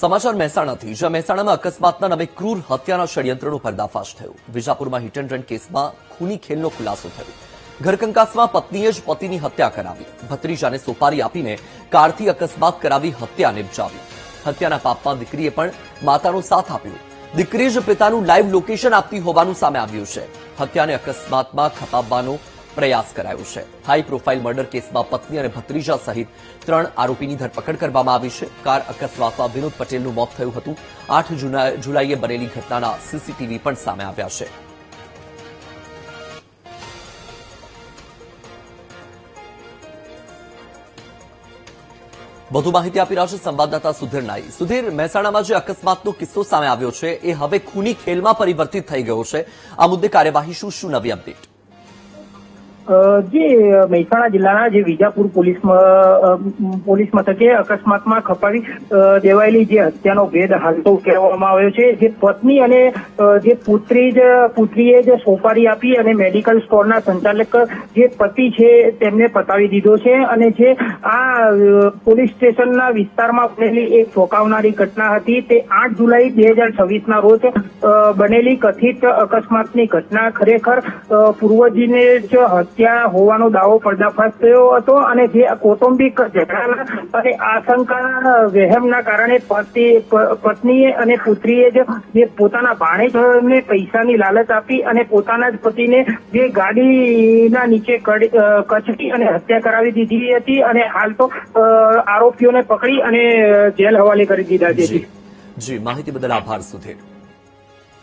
સમાચાર મહેસાણાથી જ્યાં મહેસાણામાં અકસ્માતના નામે ક્રૂર હત્યાના ષડયંત્રનો પર્દાફાશ થયો। વિજાપુરમાં હિટ એન્ડ રન કેસમાં ખૂની ખેલનો ખુલાસો થયો। ઘરકંકાસમાં પત્નીએ જ પતિની હત્યા કરાવી। ભત્રીજાને સોપારી આપીને કારથી અકસ્માત કરાવી હત્યા નિપજાવી। હત્યાના પાપમાં દીકરીએ પણ માતાનો સાથ આપ્યો। દીકરી જ પિતાનું લાઈવ લોકેશન આપતી હોવાનું સામે આવ્યું છે। હત્યાને અકસ્માતમાં ખપાવવાનો પ્રયાસ કરાયો છે। હાઈ પ્રોફાઇલ મર્ડર કેસમાં પત્ની અને ભત્રીજા સહિત 3 આરોપીની ધરપકડ કરવામાં આવી છે। કાર અકસ્માતમાં વિનોદ પટેલનું મોત થયું હતું। 8 જુલાઈએ બનેલી ઘટનાના સીસીટીવી પણ સામે આવ્યા છે। વધુ માહિતી આપી રહ્યા છે સંવાદદાતા સુધીર નાઈ। સુધીર, મહેસાણામાં જે અકસ્માતનો કિસ્સો સામે આવ્યો છે એ હવે ખૂની ખેલમાં પરિવર્તિત થઈ ગયો છે। આ મુદ્દે કાર્યવાહી શું નવી અપડેટ? જે મહેસાણા જિલ્લાના જે વિજાપુર પોલીસ મથકે અકસ્માતમાં ખપાવી દેવાયેલી જે હત્યાનો ભેદ હાલ તો કહેવામાં આવ્યો છે। જે પત્ની અને જે પુત્રીએ જે સોપારી આપી અને મેડિકલ સ્ટોરના સંચાલક જે પતિ છે તેમને પતાવી દીધો છે। અને જે આ પોલીસ સ્ટેશનના વિસ્તારમાં બનેલી એક ચોંકાવનારી ઘટના હતી તે 8 જુલાઈ 2026ના રોજ બનેલી કથિત અકસ્માતની ઘટના ખરેખર પૂર્વજીને જ ત્યાં હોવાનો દાવો પર્દાફાશ થયો હતો। અને જે કૌટુંબિક ઝઘડાના અને આશંકાના વહેમના કારણે પત્નીએ અને પુત્રીએ જે પોતાના ભાણેજને પૈસાની લાલચ આપી અને પોતાના જ પતિને જે ગાડીના નીચે કચડી અને હત્યા કરાવી દીધી હતી। અને હાલ તો આરોપીઓને પકડી અને જેલ હવાલે કરી દીધા છે। જી, માહિતી બદલ આભાર સુધીર।